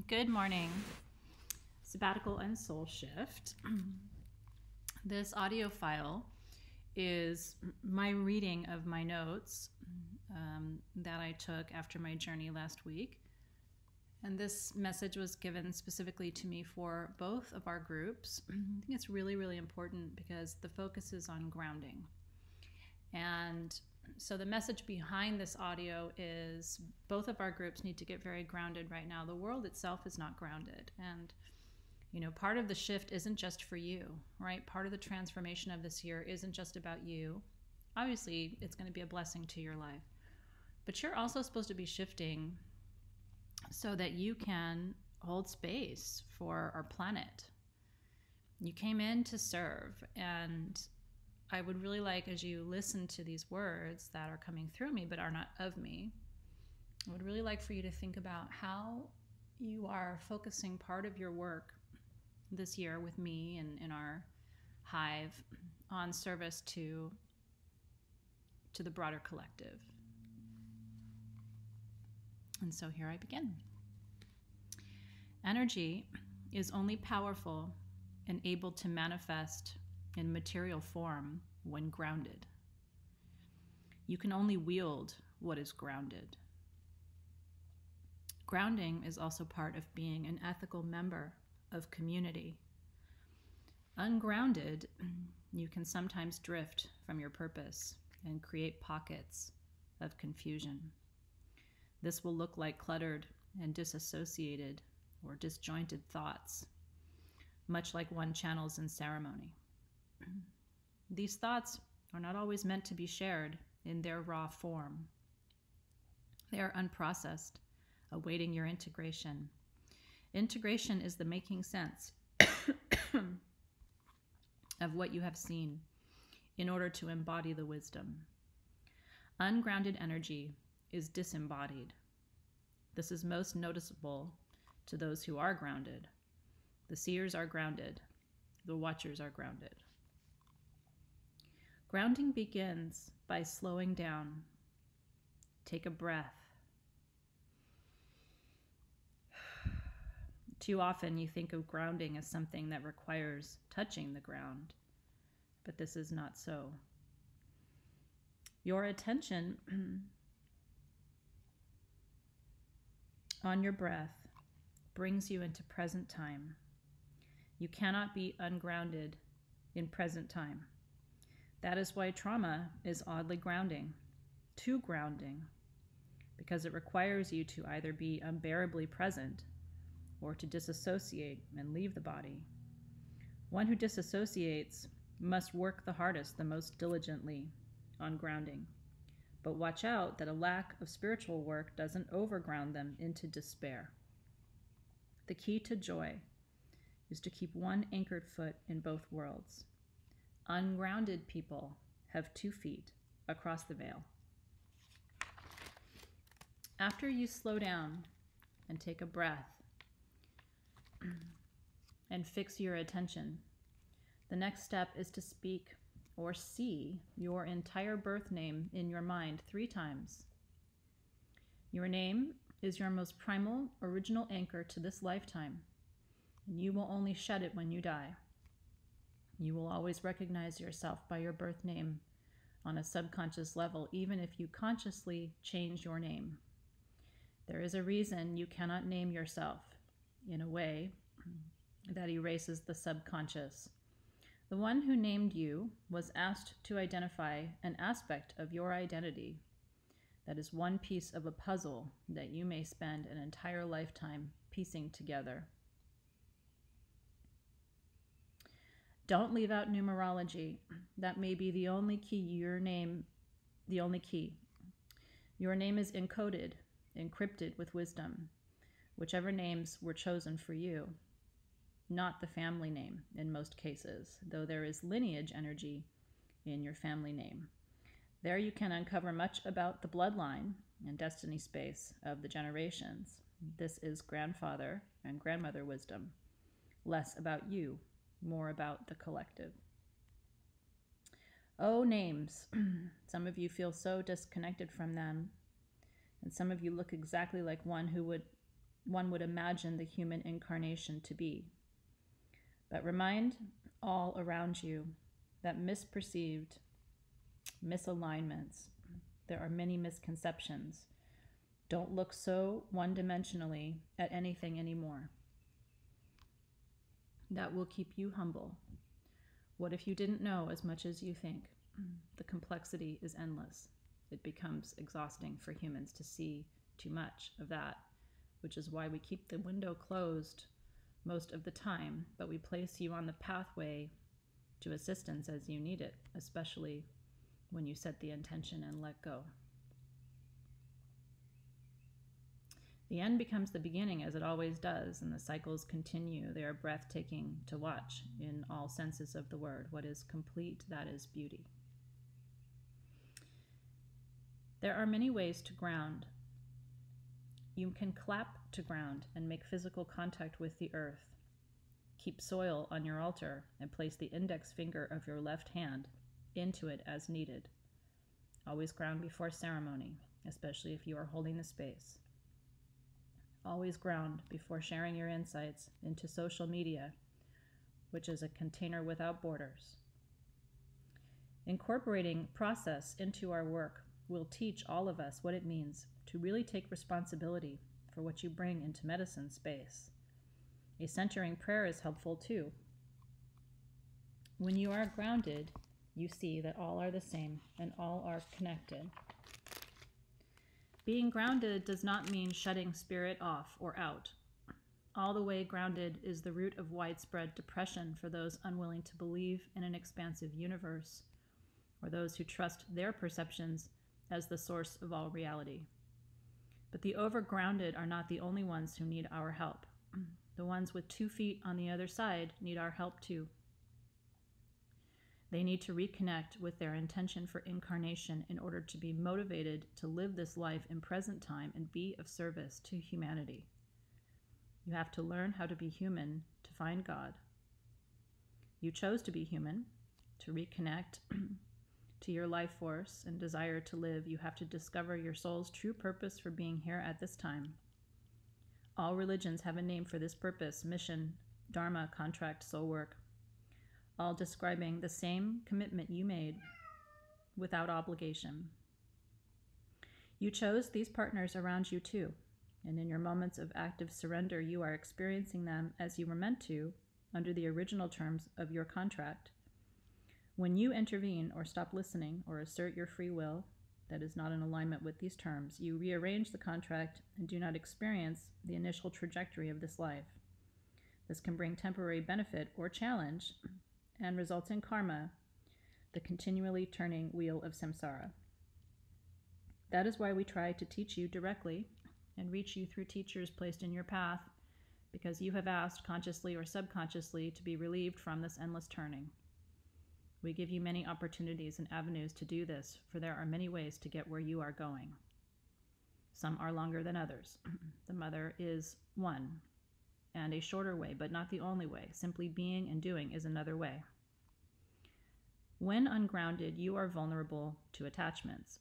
Good morning, Sabbatical and Soul Shift. This audio file is my reading of my notes that I took after my journey last week. And this message was given specifically to me for both of our groups. I think it's really, really important because the focus is on grounding. And so the message behind this audio is both of our groups need to get very grounded right now. The world itself is not grounded. And, part of the shift isn't just for you, right? Part of the transformation of this year isn't just about you. Obviously, it's going to be a blessing to your life. But you're also supposed to be shifting so that you can hold space for our planet. You came in to serve, and I would really like, as you listen to these words that are coming through me but are not of me, I would really like for you to think about how you are focusing part of your work this year with me and in our hive on service to the broader collective. And so here I begin. Energy is only powerful and able to manifest in material form when grounded. You can only wield what is grounded. Grounding is also part of being an ethical member of community. Ungrounded, you can sometimes drift from your purpose and create pockets of confusion. This will look like cluttered and disassociated or disjointed thoughts, much like one channels in ceremony. These thoughts are not always meant to be shared in their raw form. They are unprocessed, awaiting your integration. Integration is the making sense of what you have seen in order to embody the wisdom. Ungrounded energy is disembodied. This is most noticeable to those who are grounded. The seers are grounded. The watchers are grounded. Grounding begins by slowing down. Take a breath. Too often you think of grounding as something that requires touching the ground, but this is not so. Your attention on your breath brings you into present time. You cannot be ungrounded in present time. That is why trauma is oddly grounding, too grounding, because it requires you to either be unbearably present or to disassociate and leave the body. One who disassociates must work the hardest, the most diligently on grounding. But watch out that a lack of spiritual work doesn't overground them into despair. The key to joy is to keep one anchored foot in both worlds. Ungrounded people have 2 feet across the veil. After you slow down and take a breath and fix your attention, the next step is to speak or see your entire birth name in your mind 3 times. Your name is your most primal, original anchor to this lifetime, and you will only shed it when you die. You will always recognize yourself by your birth name on a subconscious level, even if you consciously change your name. There is a reason you cannot name yourself in a way that erases the subconscious. The one who named you was asked to identify an aspect of your identity that is one piece of a puzzle that you may spend an entire lifetime piecing together. Don't leave out numerology. That may be the only key. Your name is encoded, encrypted with wisdom, whichever names were chosen for you, not the family name in most cases, though there is lineage energy in your family name. There you can uncover much about the bloodline and destiny space of the generations. This is grandfather and grandmother wisdom, less about you, more about the collective. Oh, names. Some of you feel so disconnected from them, and some of you look exactly like one who would one would imagine the human incarnation to be. But remind all around you that misperceived, misalignments, there are many misconceptions. Don't look so one-dimensionally at anything anymore. That will keep you humble. What if you didn't know as much as you think? The complexity is endless. It becomes exhausting for humans to see too much of that, which is why we keep the window closed most of the time, but we place you on the pathway to assistance as you need it, especially when you set the intention and let go. The end becomes the beginning, as it always does, and the cycles continue. They are breathtaking to watch in all senses of the word. What is complete, that is beauty. There are many ways to ground. You can clap to ground and make physical contact with the earth. Keep soil on your altar and place the index finger of your left hand into it as needed. Always ground before ceremony, especially if you are holding the space. Always ground before sharing your insights into social media, which is a container without borders. Incorporating process into our work will teach all of us what it means to really take responsibility for what you bring into medicine space. A centering prayer is helpful too. When you are grounded, you see that all are the same and all are connected. Being grounded does not mean shutting spirit off or out. All the way grounded is the root of widespread depression for those unwilling to believe in an expansive universe, or those who trust their perceptions as the source of all reality. But the overgrounded are not the only ones who need our help. The ones with 2 feet on the other side need our help too. They need to reconnect with their intention for incarnation in order to be motivated to live this life in present time and be of service to humanity. You have to learn how to be human to find God. You chose to be human, to reconnect to your life force and desire to live. You have to discover your soul's true purpose for being here at this time. All religions have a name for this purpose: mission, dharma, contract, soul work, all describing the same commitment you made without obligation. You chose these partners around you too, and in your moments of active surrender, you are experiencing them as you were meant to under the original terms of your contract. When you intervene or stop listening or assert your free will that is not in alignment with these terms, you rearrange the contract and do not experience the initial trajectory of this life. This can bring temporary benefit or challenge and results in karma, the continually turning wheel of samsara. That is why we try to teach you directly and reach you through teachers placed in your path, because you have asked, consciously or subconsciously, to be relieved from this endless turning. We give you many opportunities and avenues to do this, for there are many ways to get where you are going. Some are longer than others. The mother is one, and a shorter way, but not the only way. Simply being and doing is another way. When ungrounded, you are vulnerable to attachments.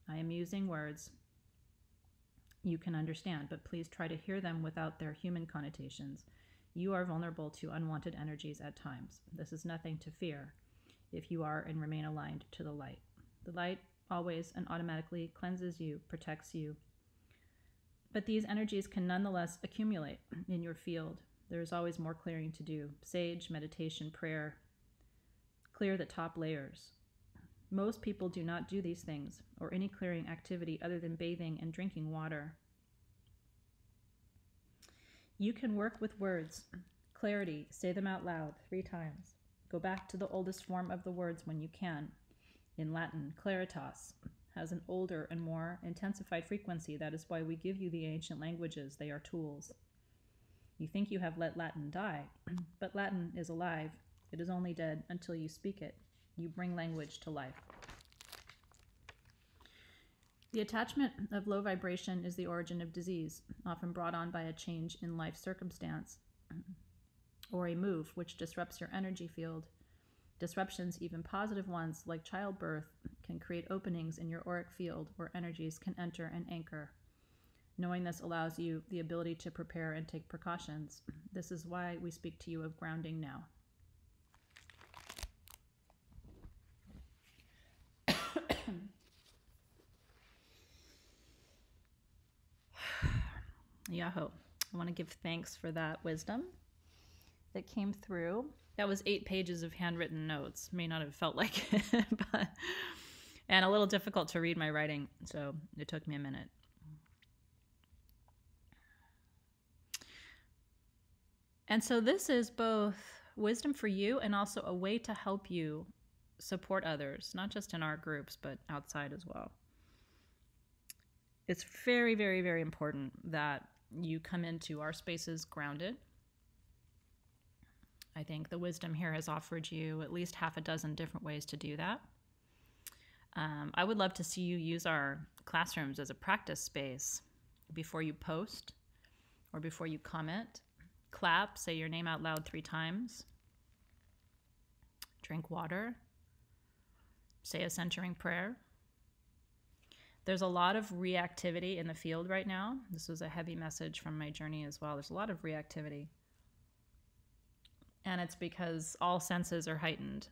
I am using words you can understand, but please try to hear them without their human connotations. You are vulnerable to unwanted energies at times. This is nothing to fear if you are and remain aligned to the light. The light always and automatically cleanses you, protects you. But these energies can nonetheless accumulate in your field. There is always more clearing to do. Sage, meditation, prayer. Clear the top layers. Most people do not do these things or any clearing activity other than bathing and drinking water. You can work with words. Clarity, say them out loud 3 times. Go back to the oldest form of the words when you can. In Latin, claritas has an older and more intensified frequency. That is why we give you the ancient languages. They are tools. You think you have let Latin die, but Latin is alive. It is only dead until you speak it. You bring language to life. The attachment of low vibration is the origin of disease, often brought on by a change in life circumstance or a move which disrupts your energy field. Disruptions, even positive ones like childbirth, can create openings in your auric field where energies can enter and anchor. Knowing this allows you the ability to prepare and take precautions. This is why we speak to you of grounding now. Yahoo. I want to give thanks for that wisdom that came through. That was 8 pages of handwritten notes. May not have felt like it, and a little difficult to read my writing, so it took me a minute. And so this is both wisdom for you and also a way to help you support others, not just in our groups, but outside as well. It's very, very, very important that you come into our spaces grounded. I think the wisdom here has offered you at least half a dozen different ways to do that. I would love to see you use our classrooms as a practice space before you post or before you comment. Clap, say your name out loud 3 times. Drink water. Say a centering prayer. There's a lot of reactivity in the field right now. This was a heavy message from my journey as well. There's a lot of reactivity. And it's because all senses are heightened.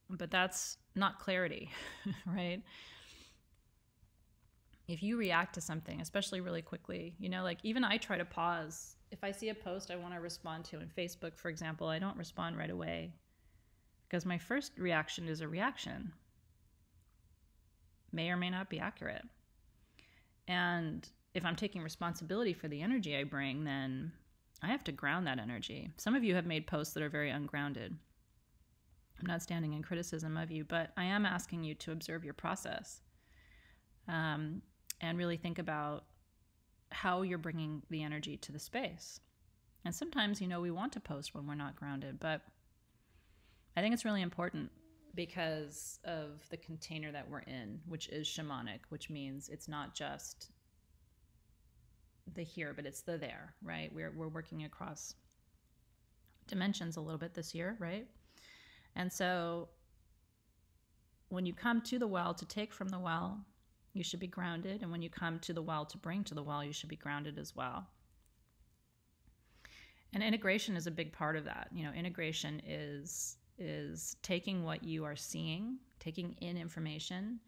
But that's not clarity, right? If you react to something, especially really quickly, like even I try to pause. If I see a post I want to respond to in Facebook, for example, I don't respond right away because my first reaction is a reaction. May or may not be accurate. And if I'm taking responsibility for the energy I bring, then I have to ground that energy. Some of you have made posts that are very ungrounded. I'm not standing in criticism of you, but I am asking you to observe your process and really think about how you're bringing the energy to the space. And sometimes, we want to post when we're not grounded, but I think it's really important because of the container that we're in, which is shamanic, which means it's not just the here, but it's the there, right? We're working across dimensions a little bit this year, right? And so when you come to the well to take from the well, you should be grounded. And when you come to the well to bring to the well, you should be grounded as well. And integration is a big part of that. Integration is taking what you are seeing, taking in information,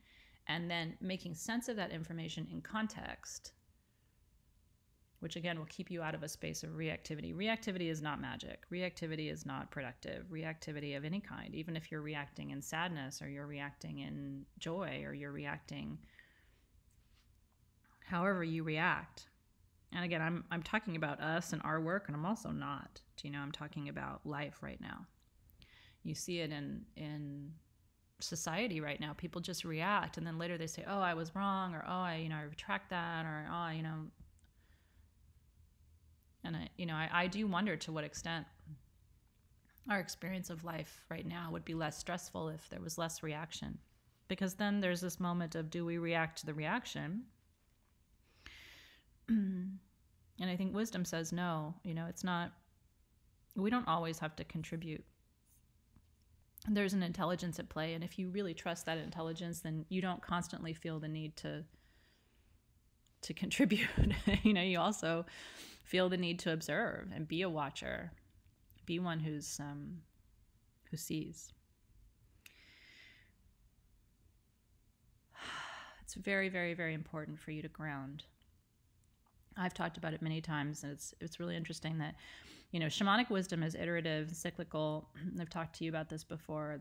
and then making sense of that information in context, which again will keep you out of a space of reactivity. Reactivity is not magic. Reactivity is not productive. Reactivity of any kind, even if you're reacting in sadness or you're reacting in joy or you're reacting however you react. And again, I'm talking about us and our work, and I'm also not. I'm talking about life right now. You see it in society right now. People just react, and then later they say, "Oh, I was wrong," or "Oh, I retract that," or "Oh, And I do wonder to what extent our experience of life right now would be less stressful if there was less reaction, because then there's this moment of, do we react to the reaction? And I think wisdom says no. It's not. We don't always have to contribute. There's an intelligence at play, and if you really trust that intelligence, then you don't constantly feel the need to contribute. You also feel the need to observe and be a watcher, be one who sees. It's very, very, very important for you to ground. I've talked about it many times, and it's really interesting that shamanic wisdom is iterative, cyclical. I've talked to you about this before.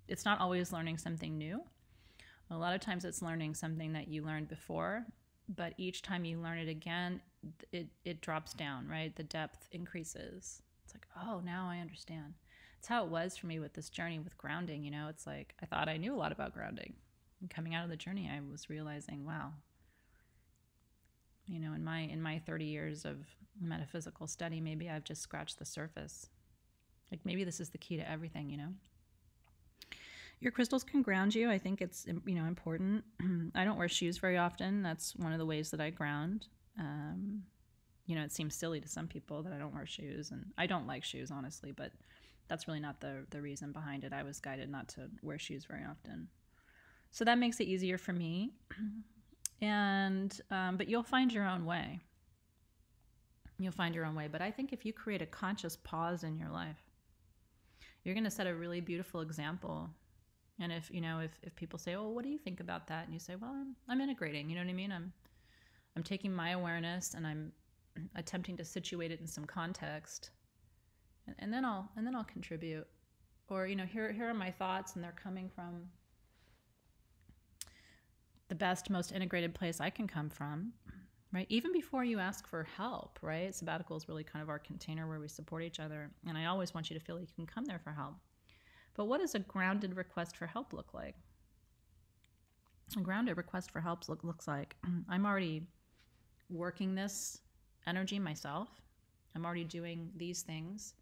It's not always learning something new. A lot of times it's learning something that you learned before, but each time you learn it again, it drops down, right? The depth increases. It's like, oh, now I understand. It's how it was for me with this journey with grounding. It's like I thought I knew a lot about grounding. And coming out of the journey, I was realizing, wow, in my 30 years of metaphysical study, maybe I've just scratched the surface. Like maybe this is the key to everything, Your crystals can ground you. I think it's, important. I don't wear shoes very often. That's one of the ways that I ground. It seems silly to some people that I don't wear shoes, and I don't like shoes, honestly, but that's really not the reason behind it. I was guided not to wear shoes very often. So that makes it easier for me. And but you'll find your own way. You'll find your own way. But I think if you create a conscious pause in your life, you're going to set a really beautiful example. And if people say, "Oh, what do you think about that?" and you say, "Well, I'm integrating." You know what I mean? I'm taking my awareness and I'm attempting to situate it in some context, and then I'll contribute. Or here are my thoughts, and they're coming from the best, most integrated place I can come from, right? Even before you ask for help, right? Sabbatical is really kind of our container where we support each other, and I always want you to feel like you can come there for help. But what does a grounded request for help look like? A grounded request for help looks like, I'm already working this energy myself. I'm already doing these things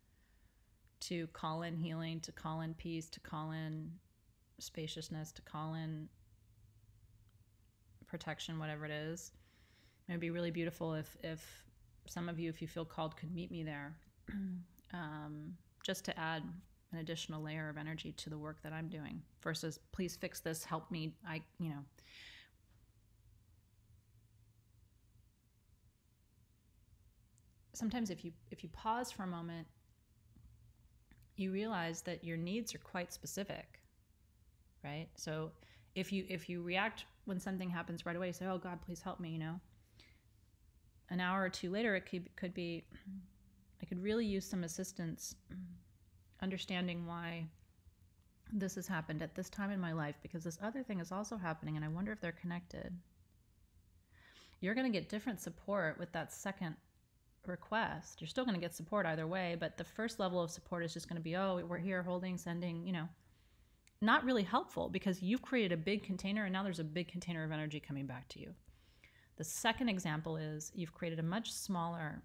to call in healing, to call in peace, to call in spaciousness, to call in protection, whatever it is. It would be really beautiful if some of you, if you feel called, could meet me there, just to add an additional layer of energy to the work that I'm doing versus please fix this, help me. Sometimes if you pause for a moment, you realize that your needs are quite specific, right? So if you react when something happens right away, say, "Oh God, please help me," an hour or two later, it could be, I could really use some assistance understanding why this has happened at this time in my life, because this other thing is also happening, and I wonder if they're connected. You're going to get different support with that second request. You're still going to get support either way, but the first level of support is just going to be, "Oh, we're here holding, sending," not really helpful because you've created a big container and now there's a big container of energy coming back to you. The second example is you've created a much smaller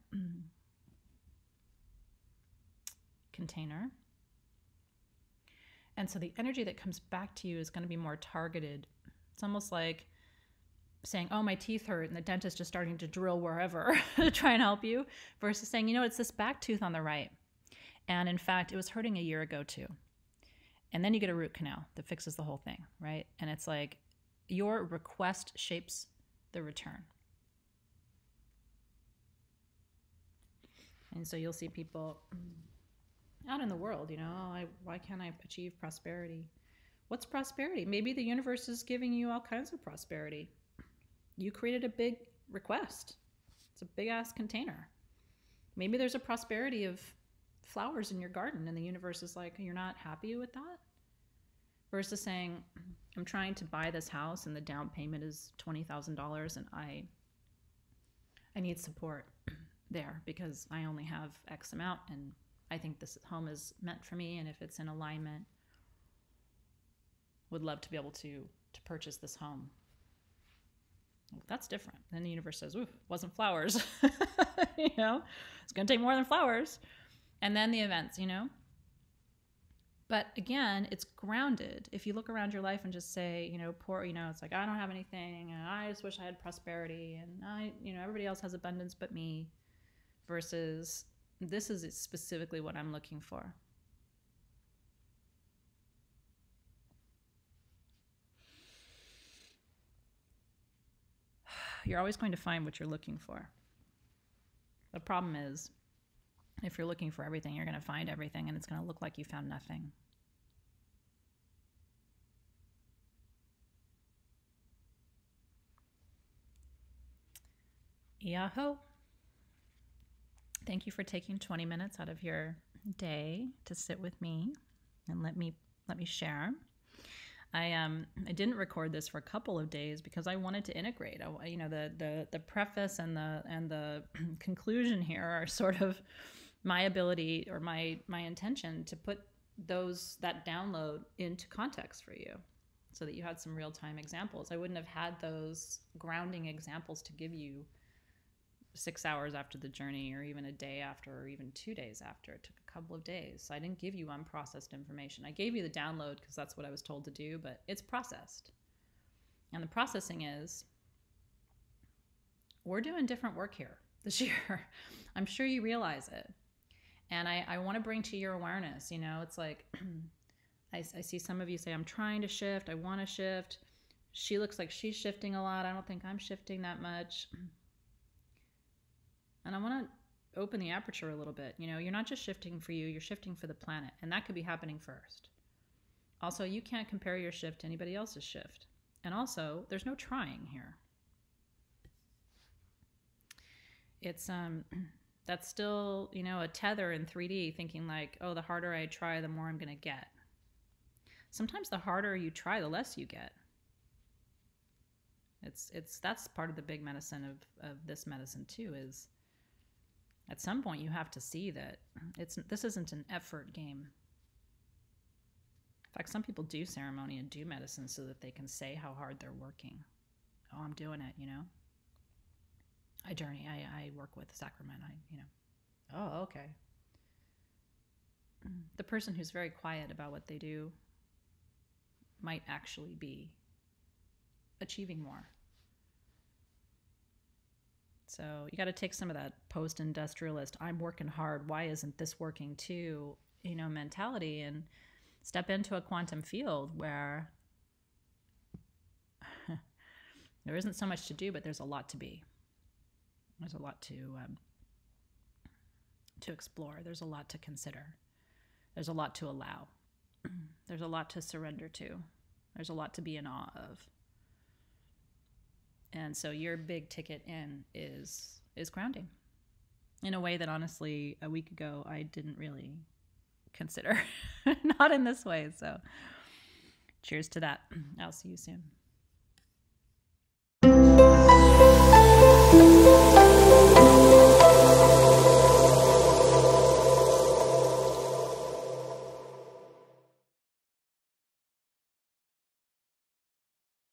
container. And so the energy that comes back to you is going to be more targeted. It's almost like saying, "Oh, my teeth hurt," and the dentist just starting to drill wherever to try and help you, versus saying, "It's this back tooth on the right. And in fact, it was hurting a year ago too." And then you get a root canal that fixes the whole thing, right? And it's like your request shapes the return. And so you'll see people out in the world, why can't I achieve prosperity? What's prosperity? Maybe the universe is giving you all kinds of prosperity. You created a big request. It's a big ass container. Maybe there's a prosperity of flowers in your garden and the universe is like, "You're not happy with that?" Versus saying, "I'm trying to buy this house and the down payment is $20,000 and I need support there because I only have X amount and I think this home is meant for me, and if it's in alignment, would love to be able to purchase this home." Well, that's different. Then the universe says, "Ooh, wasn't flowers." It's going to take more than flowers. And then the events, But again, it's grounded. If you look around your life and just say, poor, it's like, I don't have anything, and I just wish I had prosperity, and everybody else has abundance but me, versus this is specifically what I'm looking for. You're always going to find what you're looking for. The problem is, if you're looking for everything, you're going to find everything, and it's going to look like you found nothing. Yahoo! Thank you for taking 20 minutes out of your day to sit with me and let me share. I didn't record this for a couple of days because I wanted to integrate. The preface and the conclusion here are sort of my ability or my intention to put that download into context for you, so that you had some real-time examples. I wouldn't have had those grounding examples to give you 6 hours after the journey, or even a day after, or even 2 days after. It took a couple of days. So I didn't give you unprocessed information. I gave you the download because that's what I was told to do, but it's processed. And the processing is, we're doing different work here this year. I'm sure you realize it. And I want to bring to your awareness, it's like, I see some of you say, "I'm trying to shift. I want to shift." she looks like she's shifting a lot. I don't think I'm shifting that much. And I want to open the aperture a little bit. You know, you're not just shifting for you, you're shifting for the planet. And that could be happening first. Also, you can't compare your shift to anybody else's shift. And also, there's no trying here. It's that's still, you know, a tether in 3D, thinking like, oh, the harder I try, the more I'm going to get. Sometimes the harder you try, the less you get. That's part of the big medicine of this medicine too, is at some point you have to see that this isn't an effort game. In fact, some people do ceremony and do medicine so that they can say how hard they're working. Oh, I'm doing it, you know. I journey. I work with sacrament. Oh, okay. The person who's very quiet about what they do might actually be achieving more. So you got to take some of that post-industrialist, I'm working hard, why isn't this working too, you know, mentality, and step into a quantum field where there isn't so much to do, but there's a lot to be. There's a lot to explore. There's a lot to consider. There's a lot to allow. There's a lot to surrender to. There's a lot to be in awe of. And so your big ticket in is grounding in a way that honestly a week ago I didn't really consider. Not in this way. So cheers to that. I'll see you soon.